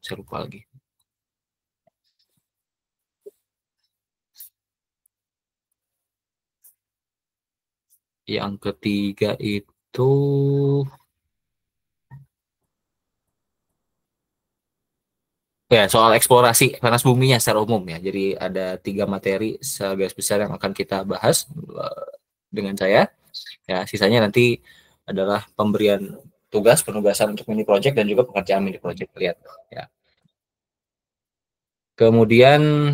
Saya lupa lagi. Yang ketiga itu ya soal eksplorasi panas buminya secara umum ya. Jadi ada 3 materi segaris besar yang akan kita bahas dengan saya. Ya, sisanya nanti adalah pemberian tugas, penugasan untuk mini project dan juga pekerjaan mini project lihat. Ya. Kemudian,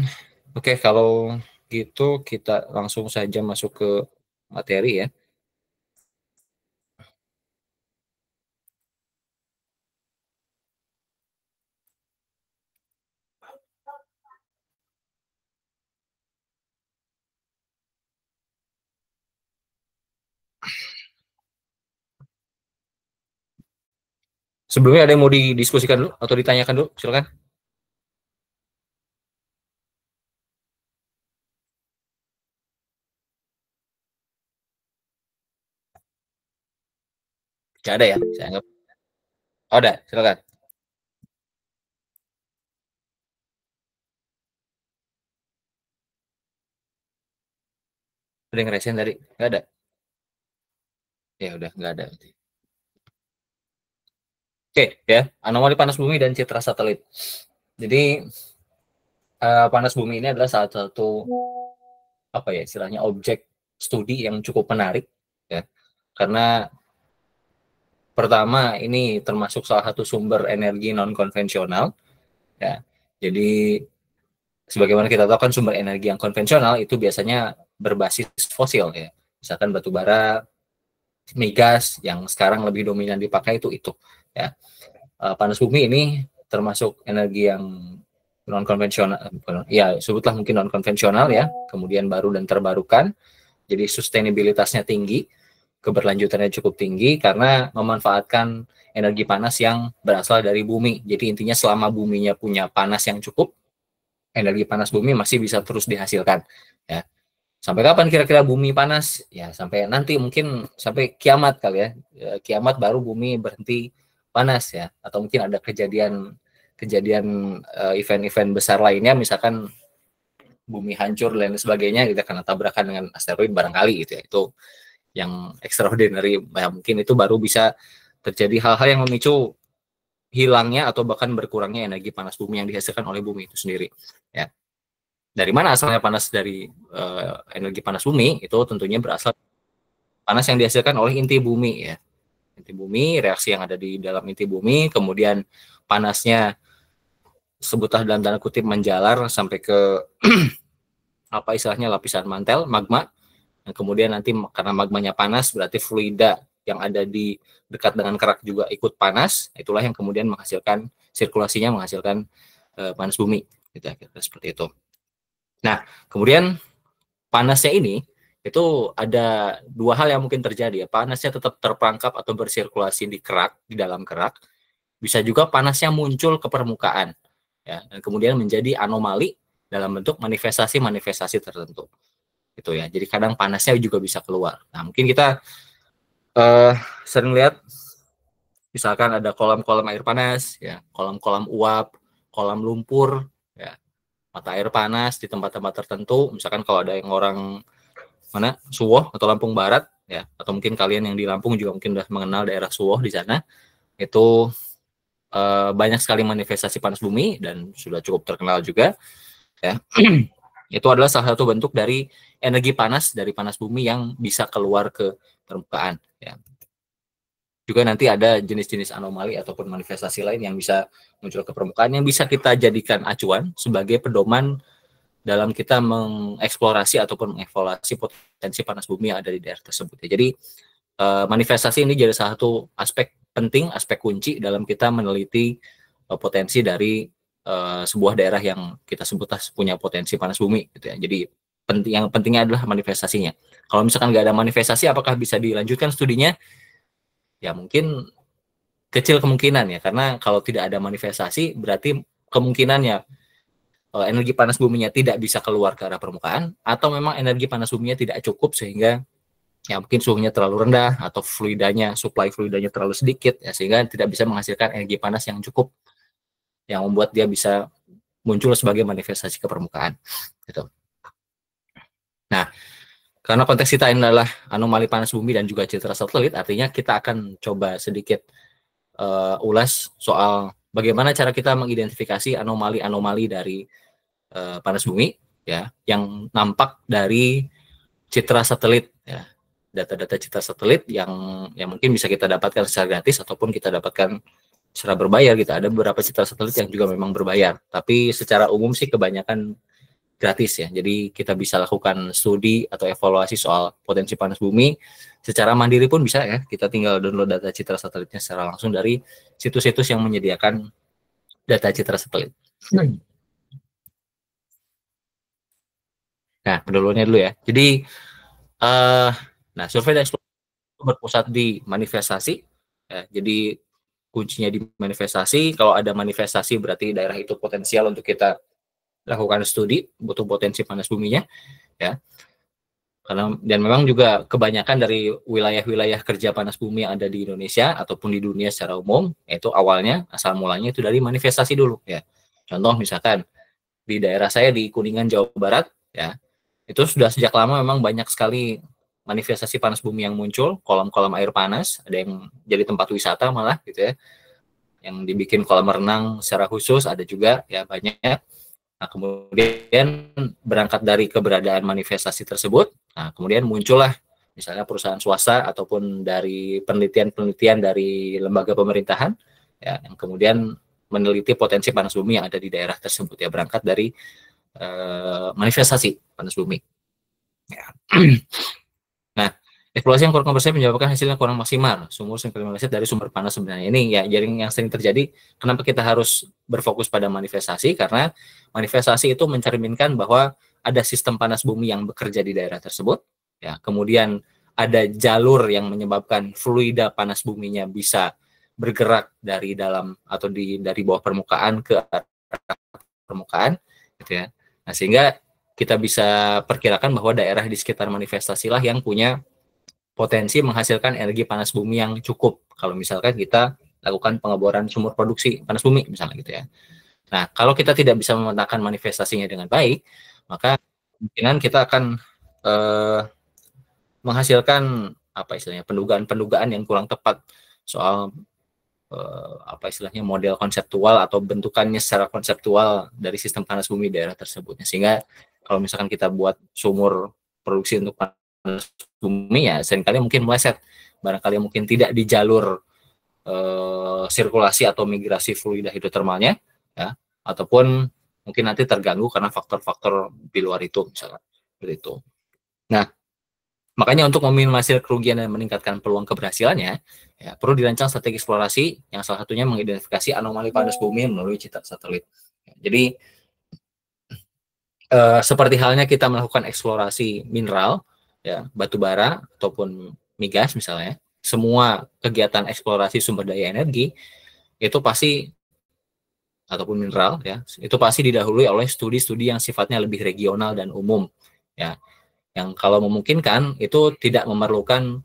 oke, kalau gitu kita langsung saja masuk ke materi ya. Sebelumnya ada yang mau didiskusikan dulu atau ditanyakan dulu, silakan. Tidak ada ya, saya anggap. Oh, ada, silakan. Ada yang resen tadi? Nggak ada. Ya udah, nggak ada. Oke, ya, anomali panas bumi dan citra satelit. Jadi panas bumi ini adalah salah satu apa ya istilahnya objek studi yang cukup menarik ya, karena pertama ini termasuk salah satu sumber energi non konvensional ya. Jadi sebagaimana kita tahu kan sumber energi yang konvensional itu biasanya berbasis fosil ya, misalkan batu bara, migas yang sekarang lebih dominan dipakai itu ya. Panas bumi ini termasuk energi yang non konvensional ya, sebutlah mungkin non konvensional ya, kemudian baru dan terbarukan, jadi sustainabilitasnya tinggi, keberlanjutannya cukup tinggi karena memanfaatkan energi panas yang berasal dari bumi. Jadi intinya selama buminya punya panas yang cukup, energi panas bumi masih bisa terus dihasilkan ya. Sampai kapan kira-kira bumi panas? Ya sampai nanti mungkin sampai kiamat kali ya. Kiamat baru bumi berhenti panas ya. Atau mungkin ada kejadian event-event besar lainnya, misalkan bumi hancur dan sebagainya kita kena tabrakan dengan asteroid barangkali gitu ya. Itu yang extraordinary ya, mungkin itu baru bisa terjadi hal-hal yang memicu hilangnya atau bahkan berkurangnya energi panas bumi yang dihasilkan oleh bumi itu sendiri ya. Dari mana asalnya panas dari energi panas bumi? Itu tentunya berasal panas yang dihasilkan oleh inti bumi ya. Inti bumi, reaksi yang ada di dalam inti bumi, kemudian panasnya sebutlah dalam tanda kutip menjalar sampai ke apa istilahnya lapisan mantel magma. Dan kemudian nanti karena magmanya panas berarti fluida yang ada di dekat dengan kerak juga ikut panas. Itulah yang kemudian menghasilkan sirkulasinya, menghasilkan panas bumi. Gitu, seperti itu. Nah, kemudian panasnya ini itu ada 2 hal yang mungkin terjadi ya. Panasnya tetap terperangkap atau bersirkulasi di kerak, di dalam kerak. Bisa juga panasnya muncul ke permukaan ya, dan kemudian menjadi anomali dalam bentuk manifestasi-manifestasi tertentu. Gitu ya. Jadi kadang panasnya juga bisa keluar. Nah, mungkin kita sering lihat misalkan ada kolam-kolam air panas ya, kolam-kolam uap, kolam lumpur ya, mata air panas di tempat-tempat tertentu. Misalkan kalau ada yang orang mana Suwoh atau Lampung Barat ya, atau mungkin kalian yang di Lampung juga mungkin sudah mengenal daerah Suwoh di sana, itu banyak sekali manifestasi panas bumi dan sudah cukup terkenal juga ya. Itu adalah salah satu bentuk dari energi panas dari panas bumi yang bisa keluar ke permukaan ya. Juga nanti ada jenis-jenis anomali ataupun manifestasi lain yang bisa muncul ke permukaan yang bisa kita jadikan acuan sebagai pedoman dalam kita mengeksplorasi ataupun mengevaluasi potensi panas bumi yang ada di daerah tersebut. Jadi manifestasi ini jadi salah satu aspek penting, aspek kunci dalam kita meneliti potensi dari sebuah daerah yang kita sebut punya potensi panas bumi gitu ya. Jadi yang pentingnya adalah manifestasinya. Kalau misalkan nggak ada manifestasi, apakah bisa dilanjutkan studinya? Ya mungkin kecil kemungkinan ya, karena kalau tidak ada manifestasi berarti kemungkinannya energi panas buminya tidak bisa keluar ke arah permukaan, atau memang energi panas buminya tidak cukup sehingga ya mungkin suhunya terlalu rendah atau suplai fluidanya terlalu sedikit ya, sehingga tidak bisa menghasilkan energi panas yang cukup yang membuat dia bisa muncul sebagai manifestasi ke permukaan gitu. Nah, karena konteks kita ini adalah anomali panas bumi dan juga citra satelit, artinya kita akan coba sedikit ulas soal bagaimana cara kita mengidentifikasi anomali-anomali dari panas bumi ya yang nampak dari citra satelit ya. Data-data citra satelit yang mungkin bisa kita dapatkan secara gratis ataupun kita dapatkan secara berbayar gitu. Ada beberapa citra satelit yang juga memang berbayar, tapi secara umum sih kebanyakan gratis ya. Jadi kita bisa lakukan studi atau evaluasi soal potensi panas bumi secara mandiri pun bisa ya. Kita tinggal download data citra satelitnya secara langsung dari situs-situs yang menyediakan data citra satelit. Nah, pendahuluannya dulu ya. Jadi, nah survei dan eksplorasi berpusat di manifestasi. Ya, jadi kuncinya di manifestasi. Kalau ada manifestasi berarti daerah itu potensial untuk kita lakukan studi, butuh potensi panas buminya, ya. Karena dan memang juga kebanyakan dari wilayah-wilayah kerja panas bumi yang ada di Indonesia ataupun di dunia secara umum, itu awalnya asal mulanya itu dari manifestasi dulu, ya. Contoh misalkan di daerah saya di Kuningan, Jawa Barat, ya, itu sudah sejak lama memang banyak sekali manifestasi panas bumi yang muncul, kolam-kolam air panas, ada yang jadi tempat wisata malah gitu ya, yang dibikin kolam renang secara khusus, ada juga ya banyak. Nah, kemudian berangkat dari keberadaan manifestasi tersebut, nah kemudian muncullah misalnya perusahaan swasta ataupun dari penelitian-penelitian dari lembaga pemerintahan ya, yang kemudian meneliti potensi panas bumi yang ada di daerah tersebut ya, berangkat dari manifestasi panas bumi. Ya. Nah, eksplorasi yang kurang komprehensif menyebabkan hasilnya kurang maksimal. Sumur sinkronisasi dari sumber panas sebenarnya ini ya, jadi yang sering terjadi. Kenapa kita harus berfokus pada manifestasi? Karena manifestasi itu mencerminkan bahwa ada sistem panas bumi yang bekerja di daerah tersebut. Ya, kemudian ada jalur yang menyebabkan fluida panas buminya bisa bergerak dari dalam atau dari bawah permukaan ke arah permukaan, gitu ya. Nah, sehingga kita bisa perkirakan bahwa daerah di sekitar manifestasi lah yang punya potensi menghasilkan energi panas bumi yang cukup kalau misalkan kita lakukan pengeboran sumur produksi panas bumi misalnya gitu ya. Nah, kalau kita tidak bisa memetakan manifestasinya dengan baik, maka kemungkinan kita akan menghasilkan apa istilahnya pendugaan yang kurang tepat soal apa istilahnya model konseptual atau bentukannya secara konseptual dari sistem panas bumi daerah tersebut. Sehingga kalau misalkan kita buat sumur produksi untuk panas bumi ya seringkali mungkin meleset, barangkali mungkin tidak di jalur sirkulasi atau migrasi fluida hidrotermalnya ya, ataupun mungkin nanti terganggu karena faktor-faktor di luar itu misalnya seperti itu. Nah, makanya untuk meminimalisir kerugian dan meningkatkan peluang keberhasilannya, ya, perlu dirancang strategi eksplorasi yang salah satunya mengidentifikasi anomali panas bumi melalui citra satelit. Jadi seperti halnya kita melakukan eksplorasi mineral, ya, batu bara ataupun migas misalnya, semua kegiatan eksplorasi sumber daya energi itu pasti ataupun mineral ya, itu pasti didahului oleh studi-studi yang sifatnya lebih regional dan umum, ya, yang kalau memungkinkan itu tidak memerlukan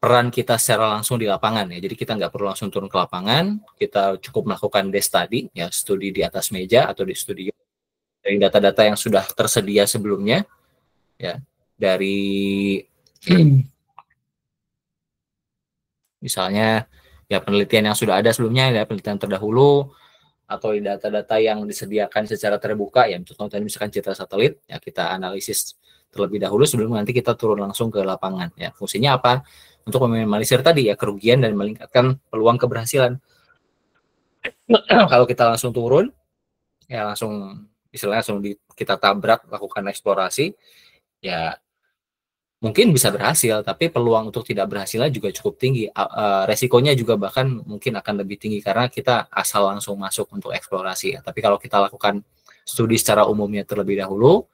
peran kita secara langsung di lapangan ya. Jadi kita nggak perlu langsung turun ke lapangan, kita cukup melakukan desk study ya, studi di atas meja atau di studio dari data-data yang sudah tersedia sebelumnya ya, dari misalnya ya penelitian yang sudah ada sebelumnya ya, penelitian terdahulu atau data-data yang disediakan secara terbuka ya, contohnya misalkan citra satelit ya, kita analisis terlebih dahulu sebelum nanti kita turun langsung ke lapangan ya. Fungsinya apa? Untuk meminimalisir tadi ya kerugian dan meningkatkan peluang keberhasilan. Kalau kita langsung turun ya langsung istilahnya langsung kita tabrak lakukan eksplorasi ya mungkin bisa berhasil, tapi peluang untuk tidak berhasilnya juga cukup tinggi. Resikonya juga bahkan mungkin akan lebih tinggi karena kita asal langsung masuk untuk eksplorasi. Tapi kalau kita lakukan studi secara umumnya terlebih dahulu,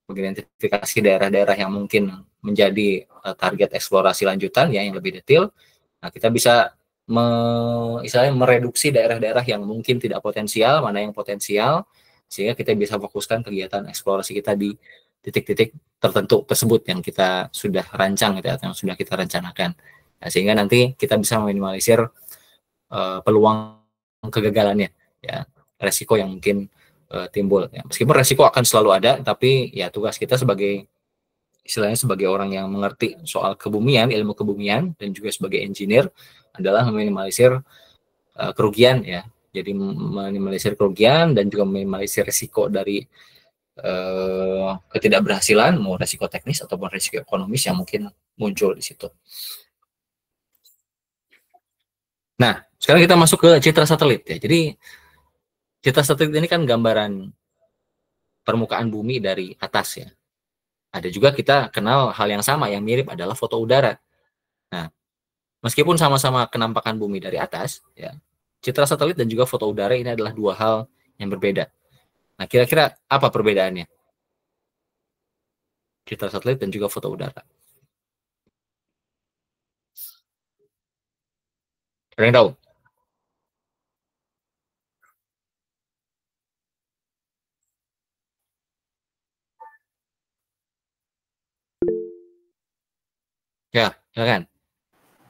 mengidentifikasi daerah-daerah yang mungkin menjadi target eksplorasi lanjutan ya yang lebih detail, nah kita bisa istilahnya mereduksi daerah-daerah yang mungkin tidak potensial, mana yang potensial, sehingga kita bisa fokuskan kegiatan eksplorasi kita di titik-titik tertentu tersebut yang kita sudah rancang gitu ya, yang sudah kita rencanakan. Nah, sehingga nanti kita bisa meminimalisir peluang kegagalannya ya. resiko yang mungkin timbul. Ya. Meskipun resiko akan selalu ada, tapi ya tugas kita sebagai istilahnya sebagai orang yang mengerti soal kebumian, ilmu kebumian, dan juga sebagai engineer adalah meminimalisir kerugian ya. Jadi meminimalisir kerugian dan juga meminimalisir risiko dari ketidakberhasilan, mau risiko teknis ataupun risiko ekonomis yang mungkin muncul di situ. Nah, sekarang kita masuk ke citra satelit ya. Jadi citra satelit ini kan gambaran permukaan bumi dari atas ya. Ada juga kita kenal hal yang sama yang mirip adalah foto udara. Nah, meskipun sama-sama kenampakan bumi dari atas ya, citra satelit dan juga foto udara ini adalah dua hal yang berbeda. Nah, kira-kira apa perbedaannya? Citra satelit dan juga foto udara. Ada yang tahu? Ya, silakan.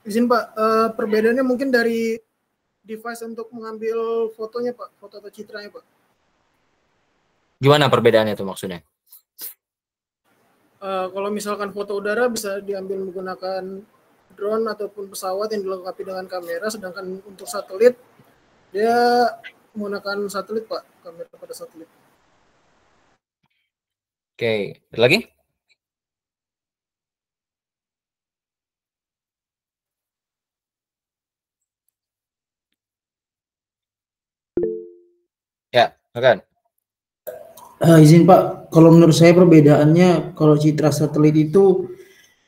Izin Pak, perbedaannya mungkin dari device untuk mengambil fotonya Pak, foto atau citranya Pak. Gimana perbedaannya itu maksudnya? Kalau misalkan foto udara bisa diambil menggunakan drone ataupun pesawat yang dilengkapi dengan kamera, sedangkan untuk satelit dia menggunakan satelit Pak, kamera pada satelit. Oke, ada lagi? Ya, silakan. Izin Pak, kalau menurut saya perbedaannya kalau citra satelit itu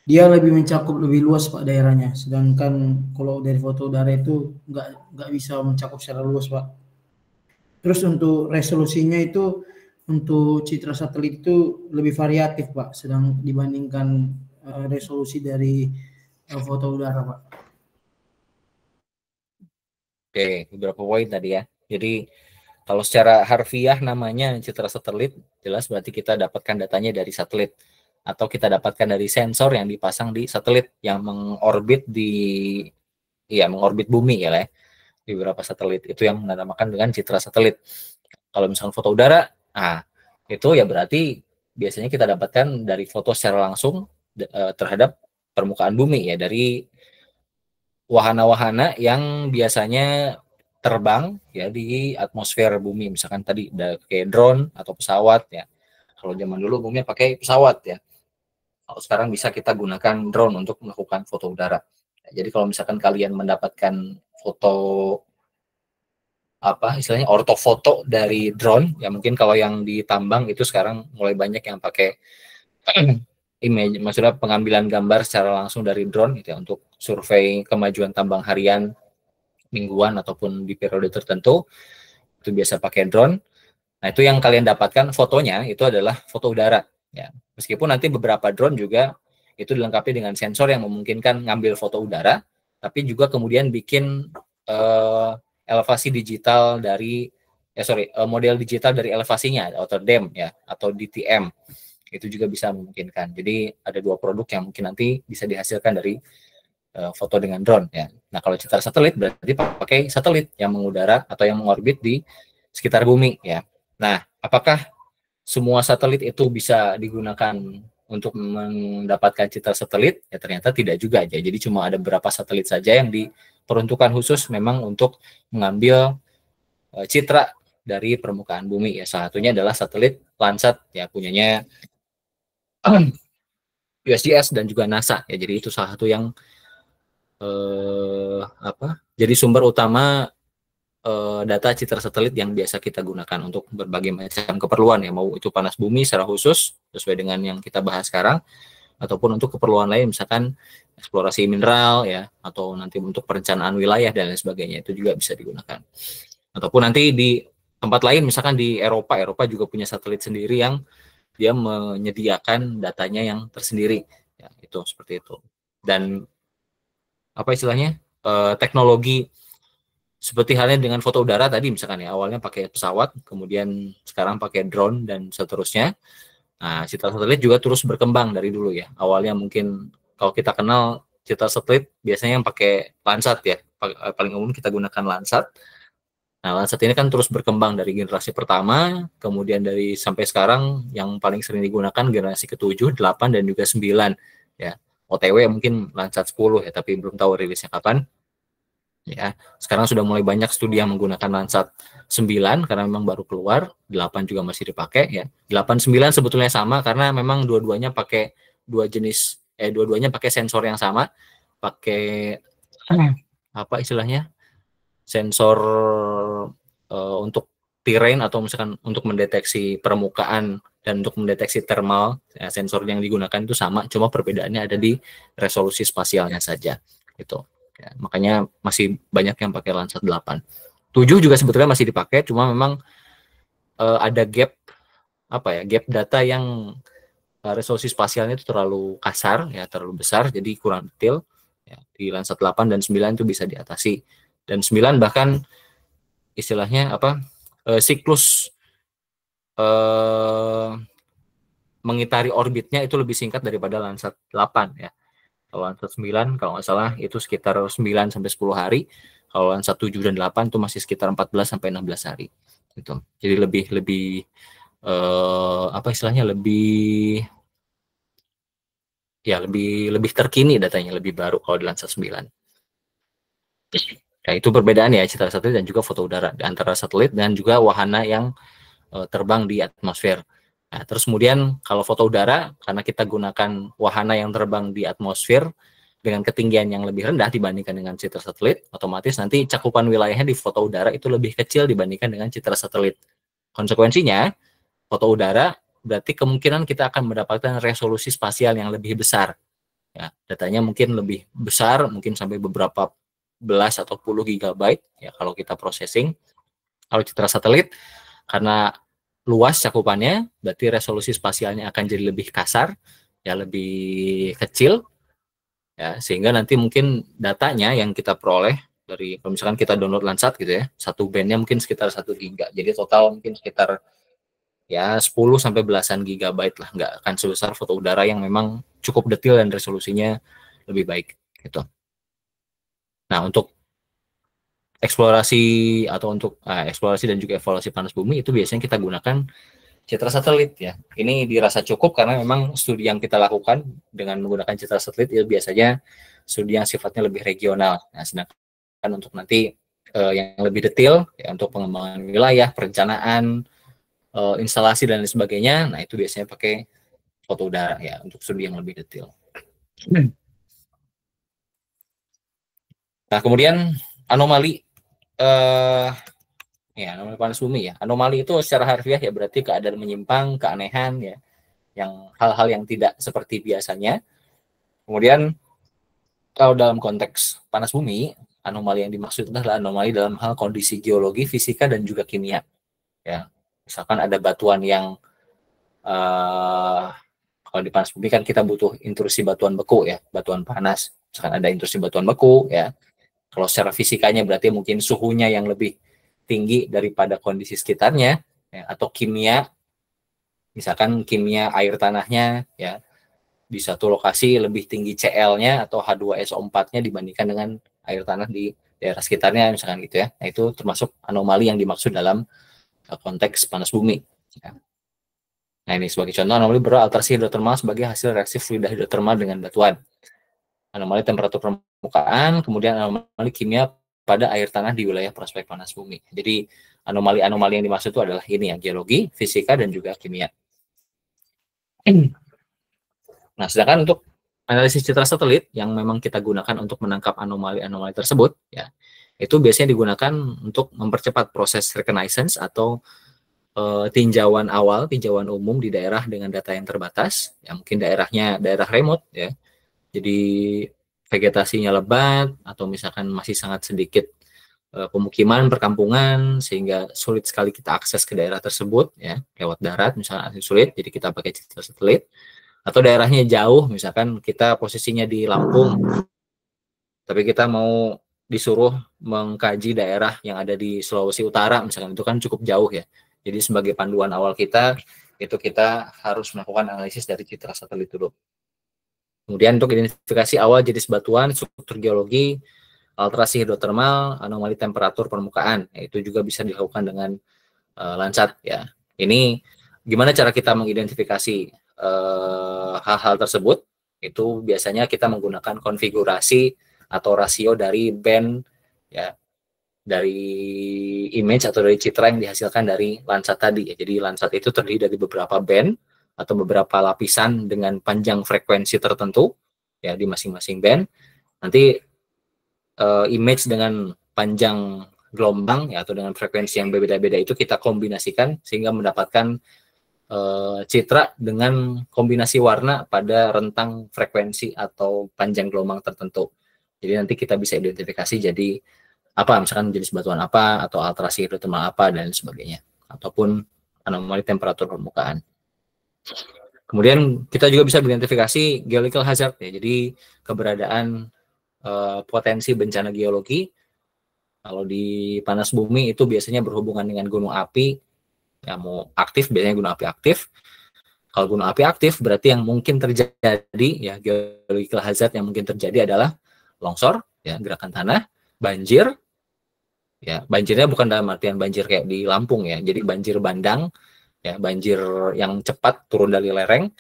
dia lebih mencakup lebih luas Pak daerahnya, sedangkan kalau dari foto udara itu nggak bisa mencakup secara luas Pak. Terus untuk resolusinya itu untuk citra satelit itu lebih variatif Pak, sedang dibandingkan resolusi dari foto udara Pak. Oke, beberapa poin tadi ya. Jadi kalau secara harfiah namanya citra satelit, jelas berarti kita dapatkan datanya dari satelit atau kita dapatkan dari sensor yang dipasang di satelit yang mengorbit mengorbit bumi ya lah. Di beberapa satelit itu yang menamakan dengan citra satelit. Kalau misalnya foto udara, itu ya berarti biasanya kita dapatkan dari foto secara langsung terhadap permukaan bumi ya, dari wahana-wahana yang biasanya terbang ya di atmosfer bumi, misalkan tadi kayak drone atau pesawat ya. Kalau zaman dulu bumi pakai pesawat ya. Kalau sekarang bisa kita gunakan drone untuk melakukan foto udara. Jadi kalau misalkan kalian mendapatkan foto istilahnya ortofoto dari drone ya, mungkin kalau yang di tambang itu sekarang mulai banyak yang pakai image, maksudnya pengambilan gambar secara langsung dari drone gitu ya, untuk survei kemajuan tambang harian, mingguan ataupun di periode tertentu itu biasa pakai drone. Nah, itu yang kalian dapatkan fotonya itu adalah foto udara ya. Meskipun nanti beberapa drone juga itu dilengkapi dengan sensor yang memungkinkan ngambil foto udara, tapi juga kemudian bikin elevasi digital dari model digital dari elevasinya atau DEM ya, atau DTM. Itu juga bisa memungkinkan. Jadi ada dua produk yang mungkin nanti bisa dihasilkan dari foto dengan drone ya. Nah, kalau citra satelit berarti pakai satelit yang mengudara atau yang mengorbit di sekitar bumi ya. Nah, apakah semua satelit itu bisa digunakan untuk mendapatkan citra satelit? Ya ternyata tidak juga aja. Jadi cuma ada beberapa satelit saja yang diperuntukkan khusus memang untuk mengambil citra dari permukaan bumi ya. Salah satunya adalah satelit Landsat ya, punyanya USGS dan juga NASA ya. Jadi itu salah satu yang jadi sumber utama data citra satelit yang biasa kita gunakan untuk berbagai macam keperluan ya, mau itu panas bumi secara khusus sesuai dengan yang kita bahas sekarang, ataupun untuk keperluan lain misalkan eksplorasi mineral ya, atau nanti untuk perencanaan wilayah dan lain sebagainya, itu juga bisa digunakan. Ataupun nanti di tempat lain misalkan di Eropa juga punya satelit sendiri yang dia menyediakan datanya yang tersendiri ya, itu seperti itu. Dan apa istilahnya teknologi seperti halnya dengan foto udara tadi misalkan ya, awalnya pakai pesawat, kemudian sekarang pakai drone dan seterusnya. Nah, citra satelit juga terus berkembang dari dulu ya. Awalnya mungkin kalau kita kenal citra satelit biasanya yang pakai Landsat ya, paling umum kita gunakan Landsat. Nah, Landsat ini kan terus berkembang dari generasi pertama, kemudian dari sampai sekarang yang paling sering digunakan generasi ke-7, 8, dan juga 9. Ya. OTW mungkin Landsat 10 ya, tapi belum tahu rilisnya kapan. Ya, sekarang sudah mulai banyak studi yang menggunakan Landsat 9 karena memang baru keluar, 8 juga masih dipakai ya. 8 9 sebetulnya sama karena memang dua-duanya pakai dua-duanya pakai sensor yang sama, pakai apa istilahnya? Sensor untuk terrain atau misalkan untuk mendeteksi permukaan dan untuk mendeteksi thermal, ya, sensor yang digunakan itu sama, cuma perbedaannya ada di resolusi spasialnya saja gitu. Ya, makanya masih banyak yang pakai Landsat 8. 7 juga sebetulnya masih dipakai, cuma memang ada gap gap data yang resolusi spasialnya itu terlalu kasar ya, terlalu besar, jadi kurang detail. Ya, di Landsat 8 dan 9 itu bisa diatasi. Dan 9 bahkan istilahnya siklus mengitari orbitnya itu lebih singkat daripada Landsat 8 ya. Kalau Landsat 9 kalau nggak salah itu sekitar 9 sampai 10 hari. Kalau Landsat 7 dan 8 itu masih sekitar 14 sampai 16 hari. Gitu. Jadi lebih istilahnya lebih terkini datanya, lebih baru kalau di Landsat 9. Nah, itu perbedaan ya citra satelit dan juga foto udara antara satelit dan juga wahana yang terbang di atmosfer. Nah, terus kemudian kalau foto udara, karena kita gunakan wahana yang terbang di atmosfer dengan ketinggian yang lebih rendah dibandingkan dengan citra satelit, otomatis nanti cakupan wilayahnya di foto udara itu lebih kecil dibandingkan dengan citra satelit. Konsekuensinya, foto udara berarti kemungkinan kita akan mendapatkan resolusi spasial yang lebih besar. Ya, datanya mungkin lebih besar, mungkin sampai beberapa belas atau puluh gigabyte ya kalau kita processing. Kalau citra satelit, karena luas cakupannya, berarti resolusi spasialnya akan jadi lebih kasar, ya lebih kecil, ya sehingga nanti mungkin datanya yang kita peroleh dari, kalau misalkan kita download Landsat gitu ya, satu bandnya mungkin sekitar 1 giga, jadi total mungkin sekitar ya 10 sampai belasan gigabyte lah, nggak akan sebesar foto udara yang memang cukup detail dan resolusinya lebih baik gitu. Nah, untuk eksplorasi dan juga evaluasi panas bumi itu biasanya kita gunakan citra satelit ya. Ini dirasa cukup karena memang studi yang kita lakukan dengan menggunakan citra satelit itu biasanya studi yang sifatnya lebih regional. Nah, sedangkan untuk nanti yang lebih detail ya, untuk pengembangan wilayah, perencanaan, instalasi dan lain sebagainya, nah itu biasanya pakai foto udara ya untuk studi yang lebih detail. Nah, kemudian anomali anomali panas bumi ya. Anomali itu secara harfiah ya berarti keadaan menyimpang, keanehan ya, yang hal-hal yang tidak seperti biasanya. Kemudian kalau dalam konteks panas bumi, anomali yang dimaksud adalah anomali dalam hal kondisi geologi, fisika dan juga kimia. Ya, misalkan ada batuan yang kalau di panas bumi kan kita butuh intrusi batuan beku ya, batuan panas. Misalkan ada intrusi batuan beku ya. Kalau secara fisikanya berarti mungkin suhunya yang lebih tinggi daripada kondisi sekitarnya ya, atau kimia, misalkan kimia air tanahnya ya di satu lokasi lebih tinggi Cl-nya atau H2SO4-nya dibandingkan dengan air tanah di daerah sekitarnya misalkan gitu ya. Nah, itu termasuk anomali yang dimaksud dalam konteks panas bumi ya. Nah, ini sebagai contoh anomali beralterasi hidrotermal sebagai hasil reaksi fluida hidrotermal dengan batuan. Anomali temperatur permukaan, kemudian anomali kimia pada air tanah di wilayah prospek panas bumi. Jadi anomali-anomali yang dimaksud itu adalah ini ya, geologi, fisika, dan juga kimia. Nah, sedangkan untuk analisis citra satelit yang memang kita gunakan untuk menangkap anomali-anomali tersebut, ya, itu biasanya digunakan untuk mempercepat proses reconnaissance atau tinjauan awal, tinjauan umum di daerah dengan data yang terbatas, ya mungkin daerahnya daerah remote, ya. Jadi vegetasinya lebat atau misalkan masih sangat sedikit pemukiman, perkampungan, sehingga sulit sekali kita akses ke daerah tersebut ya lewat darat misalnya sulit, jadi kita pakai citra satelit. Atau daerahnya jauh, misalkan kita posisinya di Lampung, tapi kita mau disuruh mengkaji daerah yang ada di Sulawesi Utara misalkan, itu kan cukup jauh ya. Jadi sebagai panduan awal kita, itu kita harus melakukan analisis dari citra satelit dulu. Kemudian untuk identifikasi awal jenis batuan, struktur geologi, alterasi hidrotermal, anomali temperatur permukaan. Itu juga bisa dilakukan dengan Landsat ya. Ini gimana cara kita mengidentifikasi hal-hal tersebut? Itu biasanya kita menggunakan konfigurasi atau rasio dari band ya, dari image atau dari citra yang dihasilkan dari Landsat tadi ya. Jadi Landsat itu terdiri dari beberapa band atau beberapa lapisan dengan panjang frekuensi tertentu ya di masing-masing band. Nanti image dengan panjang gelombang ya atau dengan frekuensi yang berbeda-beda itu kita kombinasikan sehingga mendapatkan citra dengan kombinasi warna pada rentang frekuensi atau panjang gelombang tertentu. Jadi nanti kita bisa identifikasi jadi apa, misalkan jenis batuan apa atau alterasi hidrotermal apa dan sebagainya, ataupun anomali temperatur permukaan. Kemudian kita juga bisa mengidentifikasi geological hazard ya, jadi keberadaan potensi bencana geologi. Kalau di panas bumi itu biasanya berhubungan dengan gunung api, ya mau aktif biasanya gunung api aktif. Kalau gunung api aktif berarti yang mungkin terjadi ya geological hazard yang mungkin terjadi adalah longsor, ya gerakan tanah, banjir. Ya banjirnya bukan dalam artian banjir kayak di Lampung ya, jadi banjir bandang, ya banjir yang cepat turun dari lereng,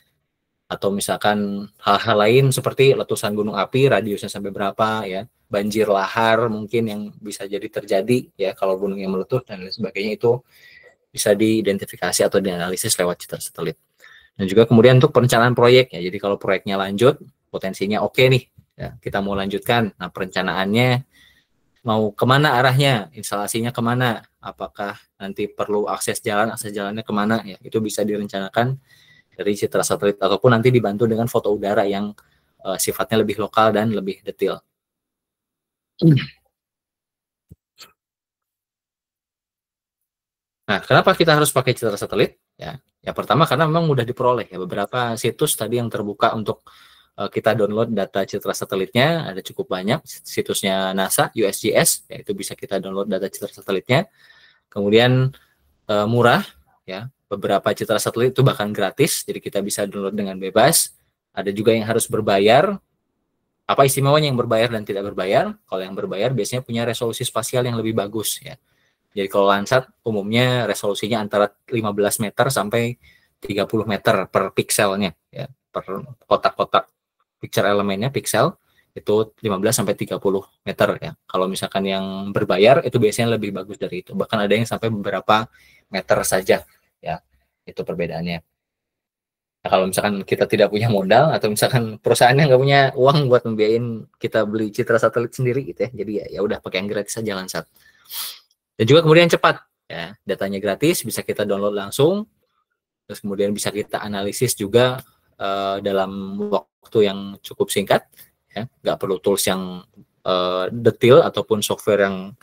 atau misalkan hal-hal lain seperti letusan gunung api radiusnya sampai berapa ya, banjir lahar mungkin yang bisa jadi terjadi ya kalau gunungnya meletus dan lain sebagainya, itu bisa diidentifikasi atau dianalisis lewat citra satelit. Dan juga kemudian untuk perencanaan proyek ya, jadi kalau proyeknya lanjut potensinya oke nih ya, kita mau lanjutkan, nah perencanaannya mau kemana arahnya, instalasinya kemana, apakah nanti perlu akses jalannya kemana ya, itu bisa direncanakan dari citra satelit ataupun nanti dibantu dengan foto udara yang sifatnya lebih lokal dan lebih detail. Nah, kenapa kita harus pakai citra satelit? Ya, pertama karena memang mudah diperoleh ya, beberapa situs tadi yang terbuka untuk kita download data citra satelitnya ada cukup banyak. Situsnya NASA, USGS, ya itu bisa kita download data citra satelitnya. Kemudian murah ya. Beberapa citra satelit itu bahkan gratis, jadi kita bisa download dengan bebas. Ada juga yang harus berbayar. Apa istimewanya yang berbayar dan tidak berbayar? Kalau yang berbayar biasanya punya resolusi spasial yang lebih bagus ya. Jadi kalau Landsat umumnya resolusinya antara 15 meter sampai 30 meter per pikselnya ya, per kotak-kotak picture elemennya piksel itu 15 sampai 30 meter ya. Kalau misalkan yang berbayar itu biasanya lebih bagus dari itu. Bahkan ada yang sampai beberapa meter saja. Ya, itu perbedaannya. Nah, kalau misalkan kita tidak punya modal atau misalkan perusahaannya nggak punya uang buat membiayain kita beli citra satelit sendiri gitu ya, jadi ya udah pakai yang gratis saja Landsat. Dan juga kemudian cepat ya, datanya gratis, bisa kita download langsung, terus kemudian bisa kita analisis juga dalam waktu yang cukup singkat ya, nggak perlu tools yang detail ataupun software yang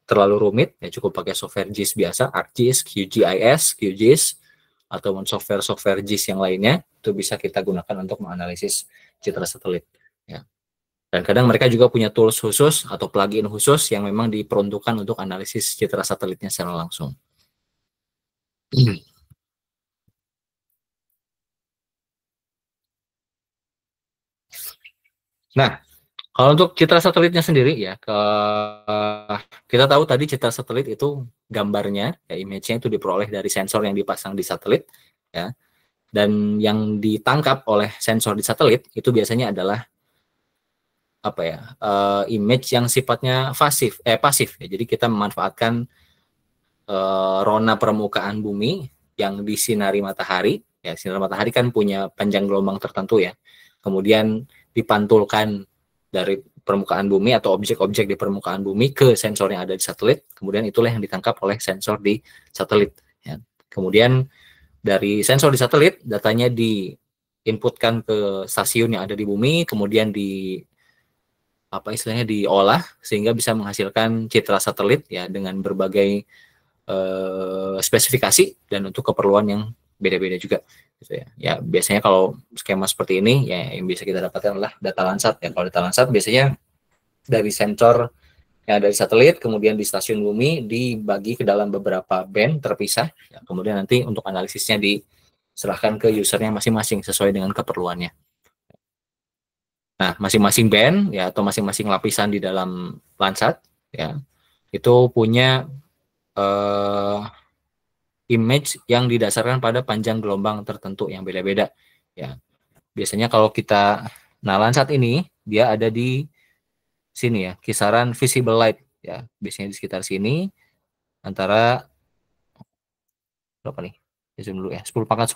terlalu rumit ya, cukup pakai software GIS biasa, ArcGIS, QGIS, ataupun software GIS yang lainnya, itu bisa kita gunakan untuk menganalisis citra satelit ya. Dan kadang mereka juga punya tools khusus atau plugin khusus yang memang diperuntukkan untuk analisis citra satelitnya secara langsung. Nah, kalau untuk citra satelitnya sendiri ya, kita tahu tadi citra satelit itu gambarnya, ya image-nya itu diperoleh dari sensor yang dipasang di satelit, ya. Dan yang ditangkap oleh sensor di satelit itu biasanya adalah apa ya, image yang sifatnya pasif ya. Jadi kita memanfaatkan rona permukaan bumi yang disinari matahari, ya sinar matahari kan punya panjang gelombang tertentu ya. Kemudian dipantulkan dari permukaan bumi atau objek-objek di permukaan bumi ke sensor yang ada di satelit, kemudian itulah yang ditangkap oleh sensor di satelit ya. Kemudian dari sensor di satelit datanya diinputkan ke stasiun yang ada di bumi, kemudian diolah sehingga bisa menghasilkan citra satelit ya dengan berbagai spesifikasi dan untuk keperluan yang beda-beda juga gitu ya. Ya biasanya kalau skema seperti ini ya yang bisa kita dapatkan adalah data Landsat ya. Kalau data Landsat biasanya dari sensor yang ada di satelit kemudian di stasiun bumi dibagi ke dalam beberapa band terpisah ya. Kemudian nanti untuk analisisnya diserahkan ke usernya masing-masing sesuai dengan keperluannya. Nah, masing-masing band ya atau masing-masing lapisan di dalam Landsat ya itu punya image yang didasarkan pada panjang gelombang tertentu yang beda-beda ya. Biasanya kalau kita Landsat ini dia ada di sini ya, kisaran visible light ya. Biasanya di sekitar sini antara berapa nih? Zoom dulu ya. 10/10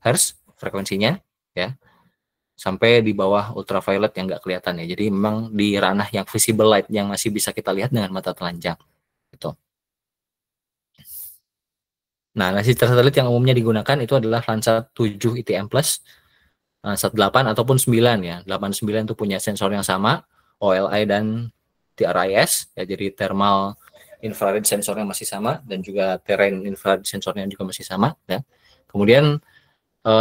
Hz frekuensinya ya. Sampai di bawah ultraviolet yang nggak kelihatan ya. Jadi memang di ranah yang visible light yang masih bisa kita lihat dengan mata telanjang gitu. Nah, citra satelit yang umumnya digunakan itu adalah Landsat 7 ITM+, Landsat 8 ataupun 9 ya. 8-9 itu punya sensor yang sama, OLI dan TRIS ya. Jadi thermal infrared sensornya masih sama dan juga terrain infrared sensornya juga masih sama ya. Kemudian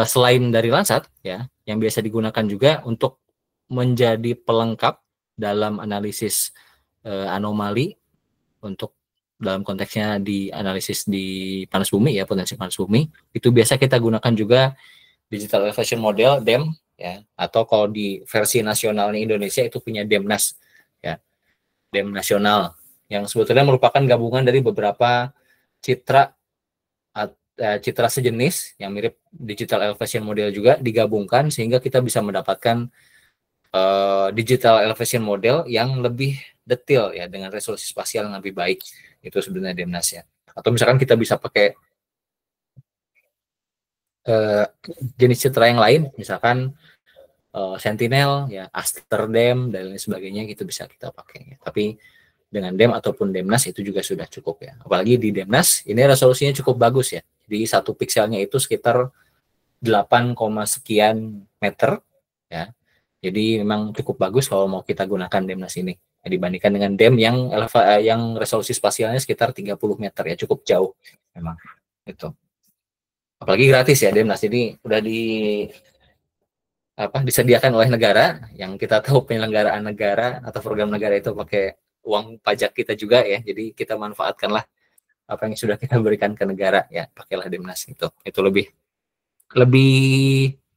selain dari Landsat ya, yang biasa digunakan juga untuk menjadi pelengkap dalam analisis anomali untuk dalam konteksnya di analisis di panas bumi ya, potensi panas bumi, itu biasa kita gunakan juga digital elevation model DEM ya, atau kalau di versi nasionalnya Indonesia itu punya DEMNAS ya, DEM nasional yang sebetulnya merupakan gabungan dari beberapa citra sejenis yang mirip digital elevation model juga digabungkan sehingga kita bisa mendapatkan digital elevation model yang lebih detail ya dengan resolusi spasial yang lebih baik. Itu sebenarnya DEMNAS ya. Atau misalkan kita bisa pakai jenis citra yang lain, misalkan Sentinel ya, Asterdem dan lain sebagainya, itu bisa kita pakai ya. Tapi dengan DEM ataupun DEMNAS itu juga sudah cukup ya. Apalagi di DEMNAS ini resolusinya cukup bagus ya. Jadi satu pikselnya itu sekitar 8, sekian meter ya. Jadi memang cukup bagus kalau mau kita gunakan DEMNAS ini ya, dibandingkan dengan DEM yang resolusi spasialnya sekitar 30 meter ya, cukup jauh memang itu. Apalagi gratis ya DEMNAS. Jadi udah disediakan oleh negara, yang kita tahu penyelenggaraan negara atau program negara itu pakai uang pajak kita juga ya. Jadi kita manfaatkanlah apa yang sudah kita berikan ke negara ya, pakailah DEMNAS itu. Itu lebih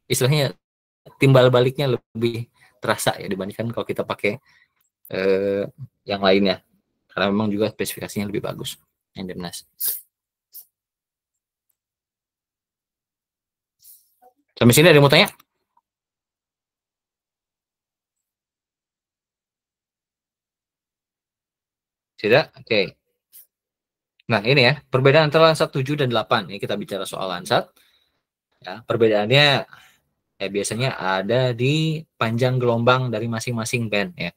istilahnya timbal baliknya lebih terasa ya dibandingkan kalau kita pakai yang lainnya. Karena memang juga spesifikasinya lebih bagus yang DEMNAS. Sampai sini ada yang mau tanya? Tidak? Oke. Okay. Nah, ini ya, perbedaan antara Landsat 7 dan 8. Ini kita bicara soal Landsat. Ya, perbedaannya ya biasanya ada di panjang gelombang dari masing-masing band ya.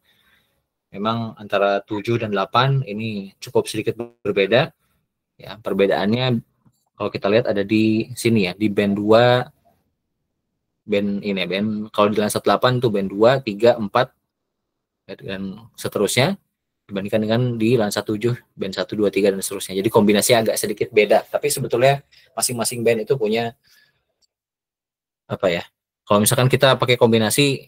Memang antara 7 dan 8 ini cukup sedikit berbeda. Ya, perbedaannya kalau kita lihat ada di sini ya, di band 2, kalau di Landsat 8 tuh band 2, 3, 4 dan seterusnya, dibandingkan dengan di Landsat 7 band 1, 2, 3 dan seterusnya. Jadi kombinasinya agak sedikit beda, tapi sebetulnya masing-masing band itu punya apa ya? Kalau misalkan kita pakai kombinasi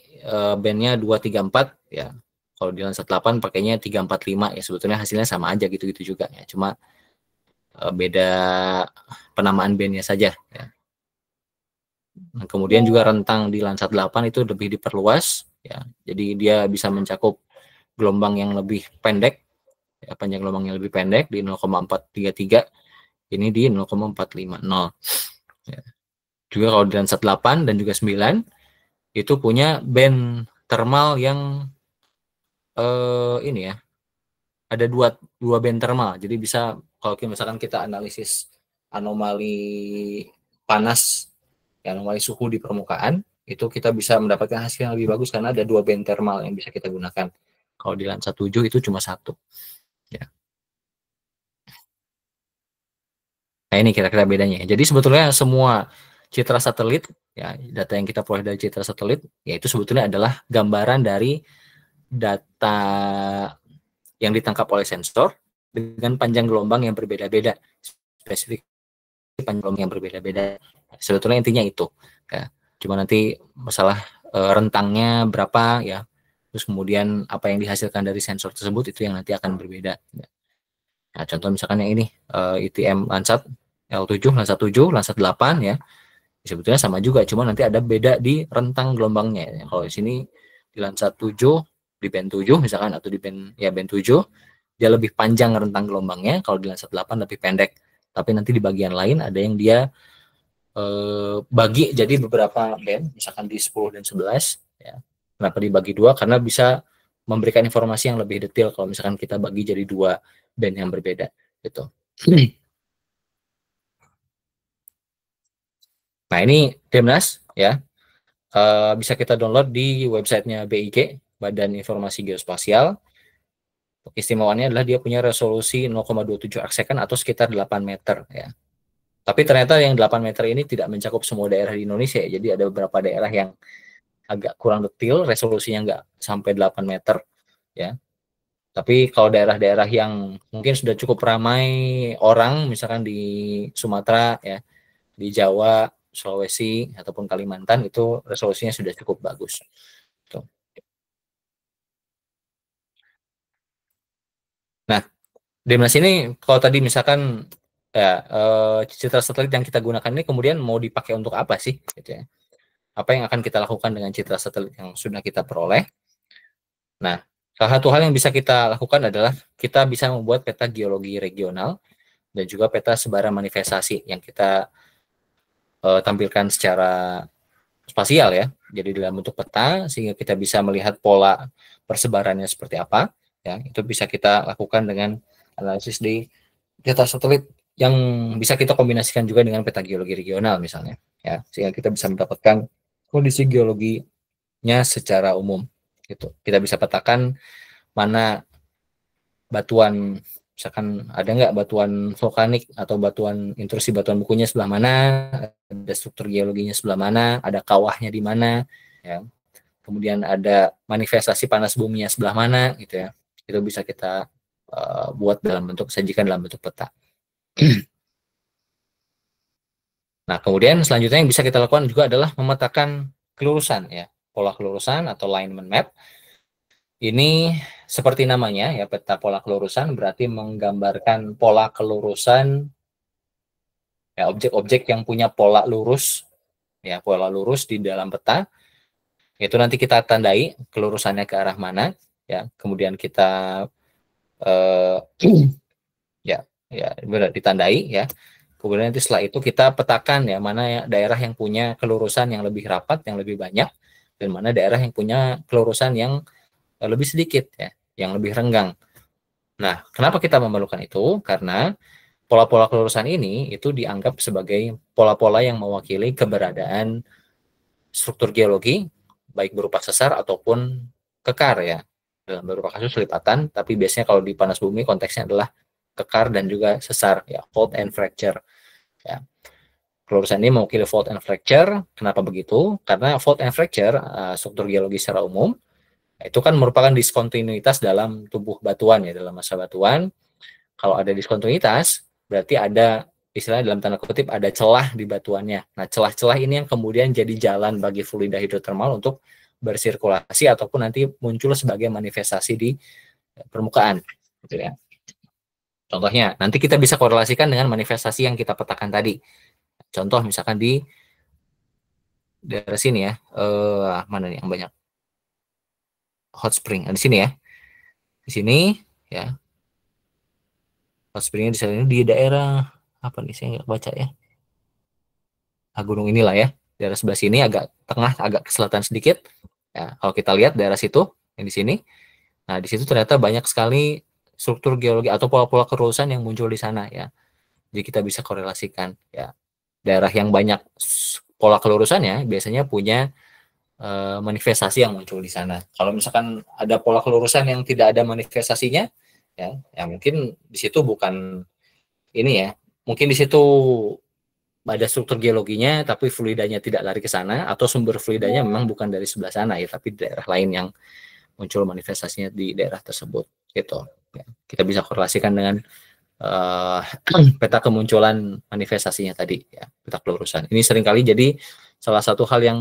bandnya 2, 3, 4 ya. Kalau di Landsat 8 pakainya 3, 4, 5 ya, sebetulnya hasilnya sama aja gitu-gitu juga ya. Cuma beda penamaan bandnya saja ya. Nah, kemudian juga rentang di Landsat 8 itu lebih diperluas ya. Jadi dia bisa mencakup gelombang yang lebih pendek ya, panjang gelombang yang lebih pendek di 0,433, ini di 0,450 ya. Juga kalau di Landsat 8 dan juga 9 itu punya band thermal yang ini ya, ada dua band thermal. Jadi bisa kalau misalkan kita analisis anomali panas, anomali suhu di permukaan, itu kita bisa mendapatkan hasil yang lebih bagus karena ada dua band thermal yang bisa kita gunakan. Kalau di Landsat 7 itu cuma satu. Ya. Nah, ini kira-kira bedanya. Jadi sebetulnya semua citra satelit, ya, data yang kita peroleh dari citra satelit, yaitu sebetulnya adalah gambaran dari data yang ditangkap oleh sensor dengan panjang gelombang yang berbeda-beda, spesifik panjang gelombang yang berbeda-beda. Sebetulnya intinya itu. Ya. Cuma nanti masalah rentangnya berapa ya, terus kemudian apa yang dihasilkan dari sensor tersebut itu yang nanti akan berbeda. Nah, contoh misalkan yang ini ITM Landsat L7, Landsat 7, Landsat 8 ya. Sebetulnya sama juga, cuma nanti ada beda di rentang gelombangnya. Kalau di sini di Landsat 7, di band 7 misalkan, atau di band band 7 dia lebih panjang rentang gelombangnya, kalau di Landsat 8 lebih pendek. Tapi nanti di bagian lain ada yang dia bagi jadi beberapa band, misalkan di 10 dan 11 ya. Kenapa dibagi dua? Karena bisa memberikan informasi yang lebih detail kalau misalkan kita bagi jadi dua band yang berbeda gitu. Nah, ini Demnas ya. Bisa kita download di websitenya BIG, Badan Informasi Geospasial. Istimewanya adalah dia punya resolusi 0,27 arcsekon atau sekitar 8 meter ya. Tapi ternyata yang 8 meter ini tidak mencakup semua daerah di Indonesia ya. Jadi ada beberapa daerah yang agak kurang detail, resolusinya nggak sampai 8 meter ya. Tapi kalau daerah-daerah yang mungkin sudah cukup ramai orang, misalkan di Sumatera ya, di Jawa, Sulawesi ataupun Kalimantan, itu resolusinya sudah cukup bagus. Tuh. Nah, Demnas ini kalau tadi misalkan ya citra satelit yang kita gunakan ini kemudian mau dipakai untuk apa sih? Gitu ya. Apa yang akan kita lakukan dengan citra satelit yang sudah kita peroleh? Nah, salah satu hal yang bisa kita lakukan adalah kita bisa membuat peta geologi regional dan juga peta sebaran manifestasi yang kita tampilkan secara spasial ya. Jadi dalam bentuk peta sehingga kita bisa melihat pola persebarannya seperti apa. Ya, itu bisa kita lakukan dengan analisis di data satelit yang bisa kita kombinasikan juga dengan peta geologi regional misalnya. Ya, sehingga kita bisa mendapatkan kondisi geologinya secara umum. Gitu. Kita bisa petakan mana batuan, misalkan ada nggak batuan vulkanik atau batuan intrusi batuan bukunya sebelah mana, ada struktur geologinya sebelah mana, ada kawahnya di mana, ya. Kemudian ada manifestasi panas buminya sebelah mana, gitu ya. Itu bisa kita buat dalam bentuk, sajikan dalam bentuk peta. Nah, kemudian selanjutnya yang bisa kita lakukan juga adalah memetakan kelurusan, ya, pola kelurusan atau alignment map. Ini seperti namanya ya, peta pola kelurusan berarti menggambarkan pola kelurusan ya, objek-objek yang punya pola lurus ya, pola lurus di dalam peta. Itu nanti kita tandai kelurusannya ke arah mana ya, kemudian kita benar ditandai ya. Kemudian nanti setelah itu kita petakan ya mana daerah yang punya kelurusan yang lebih rapat, yang lebih banyak, dan mana daerah yang punya kelurusan yang lebih sedikit ya, yang lebih renggang. Nah, kenapa kita memerlukan itu? Karena pola-pola kelurusan ini itu dianggap sebagai pola-pola yang mewakili keberadaan struktur geologi, baik berupa sesar ataupun kekar ya. Dalam beberapa kasus lipatan, tapi biasanya kalau di panas bumi konteksnya adalah kekar dan juga sesar ya, fault and fracture ya. Kelurusan ini mewakili fault and fracture. Kenapa begitu? Karena fault and fracture struktur geologi secara umum itu kan merupakan diskontinuitas dalam tubuh batuan ya, dalam masa batuan. Kalau ada diskontinuitas berarti ada istilahnya dalam tanda kutip ada celah di batuannya. Nah, celah-celah ini yang kemudian jadi jalan bagi fluida hidrotermal untuk bersirkulasi ataupun nanti muncul sebagai manifestasi di permukaan gitu ya. Contohnya nanti kita bisa korelasikan dengan manifestasi yang kita petakan tadi. Contoh misalkan di daerah sini ya, mana nih yang banyak hot spring, di sini ya, di sini ya, hot springnya di sini di daerah apa nih, saya nggak baca ya, gunung inilah ya, daerah sebelah sini agak tengah, agak ke selatan sedikit ya. Kalau kita lihat daerah situ yang di sini, nah di situ ternyata banyak sekali struktur geologi atau pola-pola kerurusan yang muncul di sana ya. Jadi kita bisa korelasikan ya, daerah yang banyak pola kelurusannya biasanya punya manifestasi yang muncul di sana. Kalau misalkan ada pola kelurusan yang tidak ada manifestasinya, ya mungkin di situ bukan ini ya, mungkin di situ ada struktur geologinya, tapi fluidanya tidak lari ke sana, atau sumber fluidanya memang bukan dari sebelah sana ya, tapi daerah lain yang muncul manifestasinya di daerah tersebut. Gitu. Ya, kita bisa korelasikan dengan peta kemunculan manifestasinya tadi, ya, peta kelurusan. Ini seringkali jadi salah satu hal yang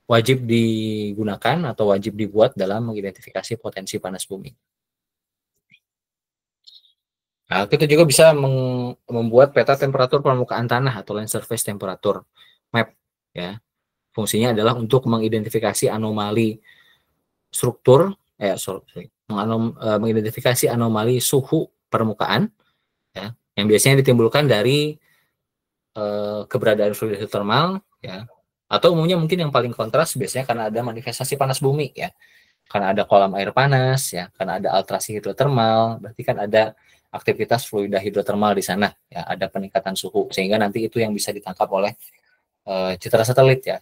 wajib digunakan atau wajib dibuat dalam mengidentifikasi potensi panas bumi. Nah, kita juga bisa membuat peta temperatur permukaan tanah atau land surface temperature map ya. Fungsinya adalah untuk mengidentifikasi anomali struktur mengidentifikasi anomali suhu permukaan ya, yang biasanya ditimbulkan dari keberadaan fluid hidrotermal ya, atau umumnya mungkin yang paling kontras biasanya karena ada manifestasi panas bumi ya, karena ada kolam air panas ya, karena ada alterasi hidrotermal, berarti kan ada aktivitas fluida hidrotermal di sana ya, ada peningkatan suhu sehingga nanti itu yang bisa ditangkap oleh citra satelit ya,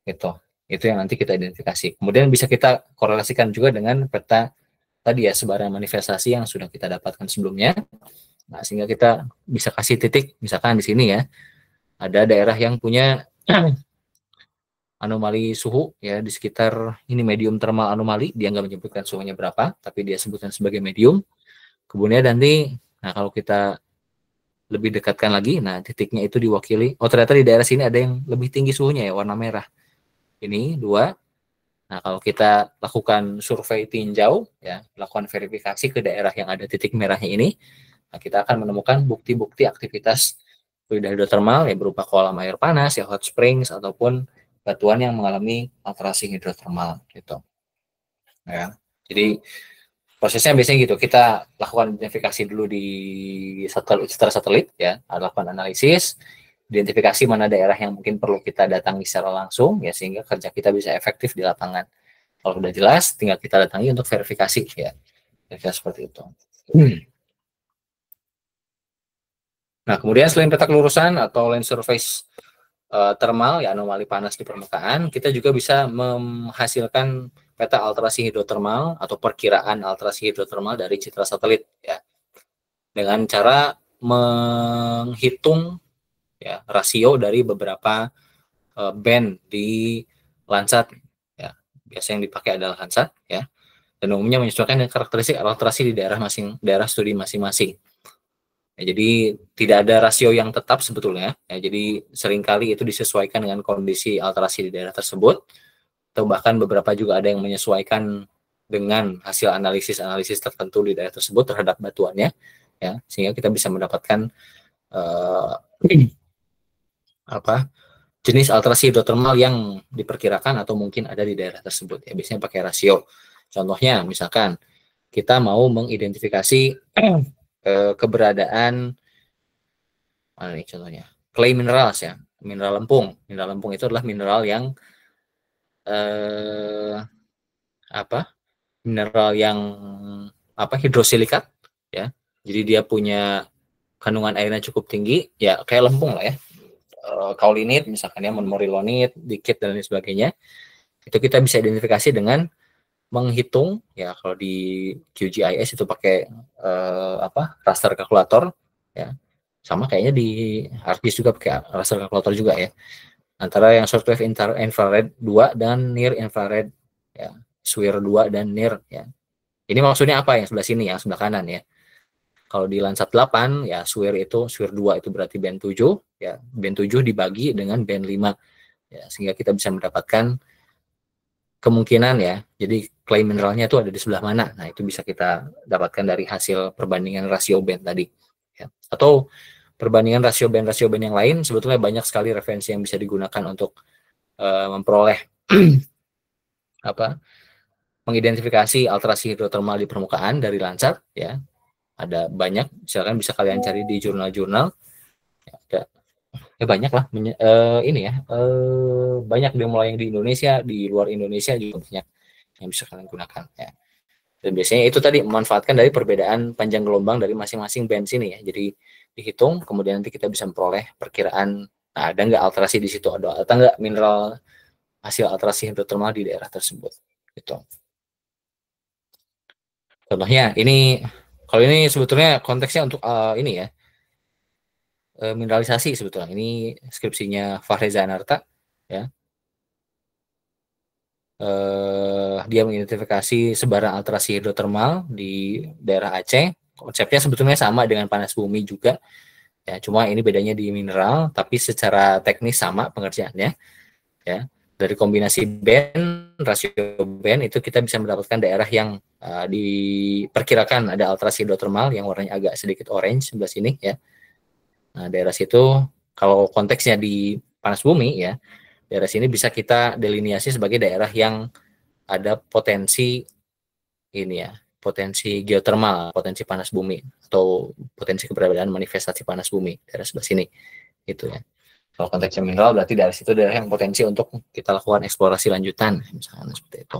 gitu. Itu yang nanti kita identifikasi. Kemudian bisa kita korelasikan juga dengan peta tadi ya, sebaran manifestasi yang sudah kita dapatkan sebelumnya. Nah, sehingga kita bisa kasih titik, misalkan di sini ya, ada daerah yang punya anomali suhu ya di sekitar ini medium thermal anomali, dia nggak menyebutkan suhunya berapa, tapi dia sebutkan sebagai medium. Kemudian nanti, nah kalau kita lebih dekatkan lagi, nah titiknya itu diwakili, oh ternyata di daerah sini ada yang lebih tinggi suhunya ya, warna merah. Ini 2. Nah, kalau kita lakukan survei tinjau, ya, lakukan verifikasi ke daerah yang ada titik merahnya ini, nah, kita akan menemukan bukti-bukti aktivitas fluida hidrotermal yang berupa kolam air panas, ya hot springs, ataupun batuan yang mengalami alterasi hidrotermal, gitu. Ya, jadi prosesnya biasanya gitu, kita lakukan identifikasi dulu di secara satelit, ya, lakukan analisis, identifikasi mana daerah yang mungkin perlu kita datangi secara langsung ya, sehingga kerja kita bisa efektif di lapangan. Kalau sudah jelas, tinggal kita datangi untuk verifikasi ya, kira-kira seperti itu. Nah, kemudian selain peta kelurusan atau land surface thermal ya, anomali panas di permukaan, kita juga bisa menghasilkan peta alterasi hidrotermal atau perkiraan alterasi hidrotermal dari citra satelit ya, dengan cara menghitung ya rasio dari beberapa band di Landsat ya, biasa yang dipakai adalah Landsat ya, dan umumnya menyesuaikan dengan karakteristik alterasi di daerah studi masing-masing ya, jadi tidak ada rasio yang tetap sebetulnya ya, jadi seringkali itu disesuaikan dengan kondisi alterasi di daerah tersebut, atau bahkan beberapa juga ada yang menyesuaikan dengan hasil analisis tertentu di daerah tersebut terhadap batuannya ya, sehingga kita bisa mendapatkan jenis alterasi hidrotermal yang diperkirakan atau mungkin ada di daerah tersebut ya, biasanya pakai rasio. Contohnya misalkan kita mau mengidentifikasi keberadaan mana nih contohnya, clay minerals ya, mineral lempung itu adalah mineral yang hidrosilikat ya, jadi dia punya kandungan airnya cukup tinggi ya, kayak lempung lah ya, kaulinit misalkan ya, morilonit, dikit dan lain sebagainya. Itu kita bisa identifikasi dengan menghitung ya, kalau di QGIS itu pakai raster kalkulator ya, sama kayaknya di ArcGIS juga pakai raster kalkulator juga ya, antara yang shortwave infrared 2 dan near infrared ya, SWIR 2 dan near ya. Ini maksudnya apa, yang sebelah sini ya, sebelah kanan ya. Kalau di Landsat 8 ya, SWIR 2 itu berarti band 7 ya, band 7 dibagi dengan band 5 ya, sehingga kita bisa mendapatkan kemungkinan ya, jadi clay mineralnya itu ada di sebelah mana. Nah, itu bisa kita dapatkan dari hasil perbandingan rasio band tadi ya. Atau perbandingan rasio band yang lain, sebetulnya banyak sekali referensi yang bisa digunakan untuk memperoleh mengidentifikasi alterasi hidrotermal di permukaan dari Landsat ya. Ada banyak, silakan bisa kalian cari di jurnal-jurnal ya, ada ya banyak lah ini ya, banyak mulai yang di Indonesia, di luar Indonesia juga banyak yang bisa kalian gunakan ya. Dan biasanya itu tadi memanfaatkan dari perbedaan panjang gelombang dari masing-masing band sini ya, jadi dihitung, kemudian nanti kita bisa memperoleh perkiraan, nah, ada nggak alterasi di situ, ada nggak mineral hasil alterasi hidrotermal di daerah tersebut gitu. Contohnya ini, kalau ini sebetulnya konteksnya untuk ini ya, mineralisasi sebetulnya. Ini skripsinya Fahreza Anarta ya. Dia mengidentifikasi sebaran alterasi hidrotermal di daerah Aceh. Konsepnya sebetulnya sama dengan panas bumi juga ya, cuma ini bedanya di mineral, tapi secara teknis sama pengerjaannya ya. Dari kombinasi band, rasio band itu kita bisa mendapatkan daerah yang diperkirakan ada alterasi hidrotermal yang warnanya agak sedikit orange sebelah sini ya. Nah, daerah situ kalau konteksnya di panas bumi ya, daerah sini bisa kita deliniasi sebagai daerah yang ada potensi ini ya, potensi geotermal, potensi panas bumi atau potensi keberadaan manifestasi panas bumi daerah sebelah sini gitu ya. Kalau konteksnya mineral berarti dari situ daerah yang potensi untuk kita lakukan eksplorasi lanjutan misalnya seperti itu.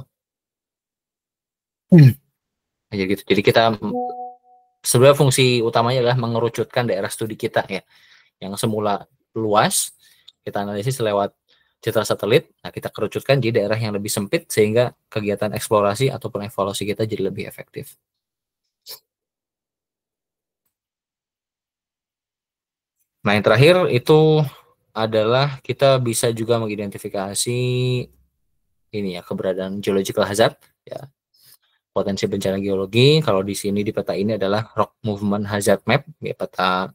Jadi gitu. Jadi kita sebenarnya fungsi utamanya adalah mengerucutkan daerah studi kita ya, yang semula luas kita analisis lewat citra satelit. Nah, kita kerucutkan di daerah yang lebih sempit sehingga kegiatan eksplorasi ataupun evaluasi kita jadi lebih efektif. Nah, yang terakhir itu adalah kita bisa juga mengidentifikasi ini ya, keberadaan geological hazard ya. Potensi bencana geologi, kalau di sini di peta ini adalah rock movement hazard map, ya peta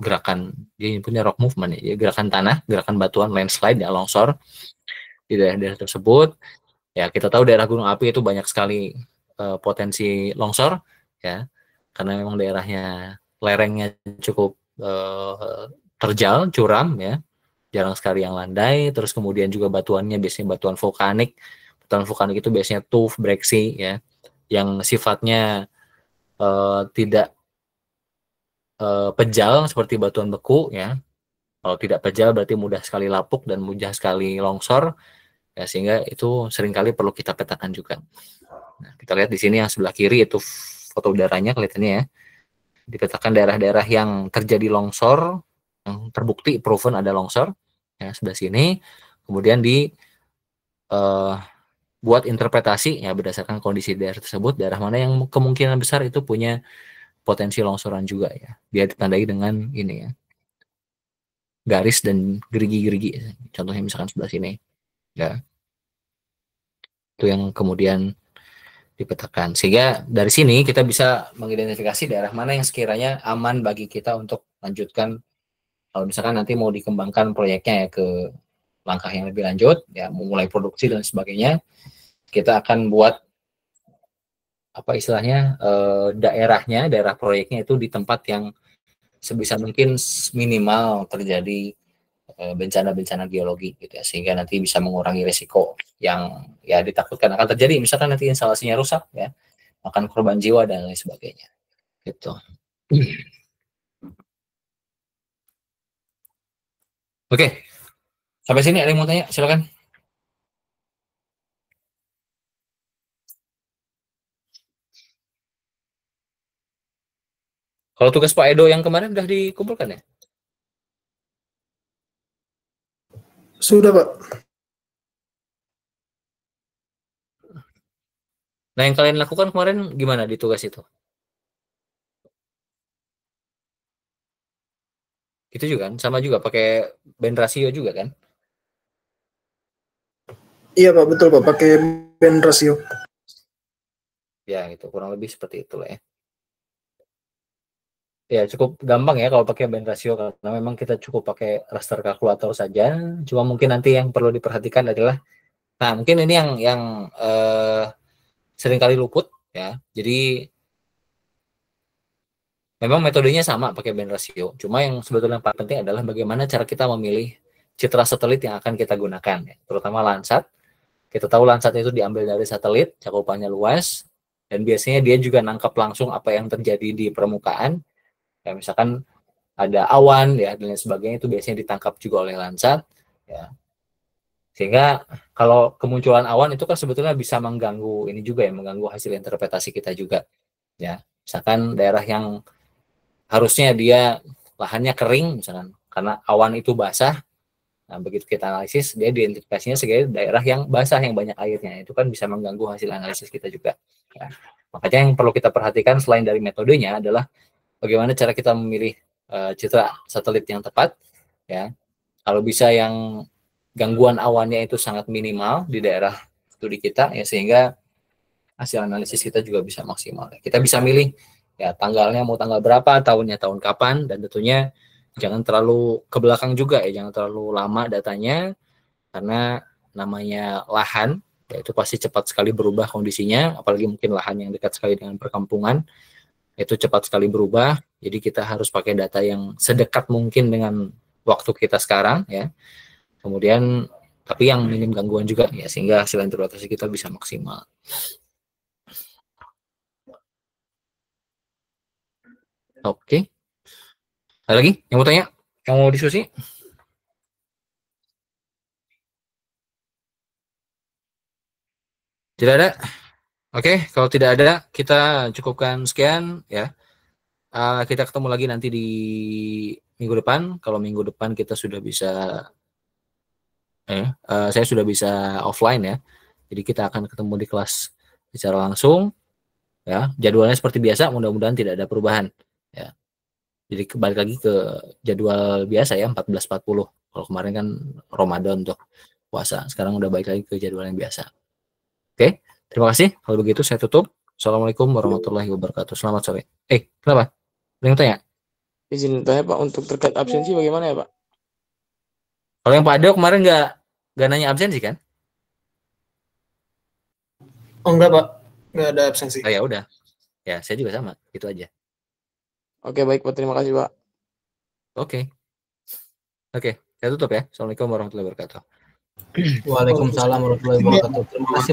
gerakan, dia punya rock movement ya, gerakan tanah, gerakan batuan, landslide ya, longsor di daerah-daerah tersebut. Ya, kita tahu daerah gunung api itu banyak sekali potensi longsor ya, karena memang daerahnya lerengnya cukup terjal, curam ya, jarang sekali yang landai. Terus kemudian juga batuannya biasanya batuan vulkanik. Batuan vulkanik itu biasanya tuff, breksi ya, yang sifatnya tidak pejal seperti batuan beku ya. Kalau tidak pejal berarti mudah sekali lapuk dan mudah sekali longsor ya, sehingga itu seringkali perlu kita petakan juga. Nah, kita lihat di sini yang sebelah kiri itu foto udaranya kelihatannya ya. Dipetakan daerah-daerah yang terjadi longsor, yang terbukti proven ada longsor ya, sebelah sini. Kemudian buat interpretasi ya berdasarkan kondisi daerah tersebut, daerah mana yang kemungkinan besar itu punya potensi longsoran juga ya. Dia ditandai dengan ini ya, garis dan gerigi-gerigi. Contohnya misalkan sebelah sini ya. Itu yang kemudian dipetakan. Sehingga dari sini kita bisa mengidentifikasi daerah mana yang sekiranya aman bagi kita untuk lanjutkan kalau misalkan nanti mau dikembangkan proyeknya ya ke langkah yang lebih lanjut ya, memulai produksi dan sebagainya. Kita akan buat apa istilahnya daerah proyeknya itu di tempat yang sebisa mungkin minimal terjadi bencana-bencana geologi gitu ya, sehingga nanti bisa mengurangi risiko yang ya ditakutkan akan terjadi, misalkan nanti instalasinya rusak ya, akan korban jiwa dan lain sebagainya gitu. Oke, sampai sini ada yang mau tanya, silakan. Kalau tugas Pak Edo yang kemarin udah dikumpulkan ya? Sudah, Pak. Nah, yang kalian lakukan kemarin gimana di tugas itu? Itu juga kan? Sama juga pakai band rasio juga kan? Iya, Pak, betul, Pak, pakai band rasio. Ya, gitu, kurang lebih seperti itulah ya. Ya, cukup gampang ya kalau pakai band rasio karena memang kita cukup pakai raster kalkulator saja. Cuma mungkin nanti yang perlu diperhatikan adalah, nah mungkin ini yang sering kali luput ya. Jadi memang metodenya sama pakai band rasio. Cuma yang sebetulnya paling penting adalah bagaimana cara kita memilih citra satelit yang akan kita gunakan, ya. Terutama Landsat. Kita tahu Landsat itu diambil dari satelit, cakupannya luas, dan biasanya dia juga nangkap langsung apa yang terjadi di permukaan. Ya, misalkan ada awan ya dan lain sebagainya, itu biasanya ditangkap juga oleh Landsat ya. Sehingga kalau kemunculan awan itu kan sebetulnya bisa mengganggu ini juga ya, mengganggu hasil interpretasi kita juga ya. Misalkan daerah yang harusnya dia lahannya kering misalkan karena awan itu basah, nah begitu kita analisis dia diidentifikasinya sebagai daerah yang basah yang banyak airnya, itu kan bisa mengganggu hasil analisis kita juga ya. Makanya yang perlu kita perhatikan selain dari metodenya adalah bagaimana cara kita memilih citra satelit yang tepat ya. Kalau bisa yang gangguan awannya itu sangat minimal di daerah studi kita ya, sehingga hasil analisis kita juga bisa maksimal. Kita bisa milih ya tanggalnya mau tanggal berapa, tahunnya tahun kapan, dan tentunya jangan terlalu ke belakang juga ya, jangan terlalu lama datanya karena namanya lahan ya itu pasti cepat sekali berubah kondisinya, apalagi mungkin lahan yang dekat sekali dengan perkampungan itu cepat sekali berubah. Jadi kita harus pakai data yang sedekat mungkin dengan waktu kita sekarang ya. Kemudian tapi yang minim gangguan juga ya, sehingga hasil interpretasi kita bisa maksimal. Oke. Ada lagi yang mau tanya? Yang mau diskusi? Tidak ada? Oke, kalau tidak ada, kita cukupkan sekian ya. Kita ketemu lagi nanti di minggu depan. Kalau minggu depan kita sudah bisa, saya sudah bisa offline ya. Jadi kita akan ketemu di kelas secara langsung. Ya, jadwalnya seperti biasa. Mudah-mudahan tidak ada perubahan. Ya. Jadi kembali lagi ke jadwal biasa ya, 14.40. Kalau kemarin kan Ramadan untuk puasa. Sekarang udah balik lagi ke jadwal yang biasa. Oke, terima kasih. Kalau begitu saya tutup. Assalamualaikum warahmatullahi wabarakatuh. Selamat sore. Kenapa? Ada yang tanya? Izin tanya Pak, untuk terkait absensi bagaimana ya Pak? Kalau yang Pak Ado kemarin nggak nanya absensi kan? Oh enggak Pak, nggak ada absensi. Oh ya udah. Ya saya juga sama. Itu aja. Oke baik Pak, terima kasih Pak. Oke, saya tutup ya. Assalamualaikum warahmatullahi wabarakatuh. Waalaikumsalam warahmatullahi wabarakatuh. Terima kasih.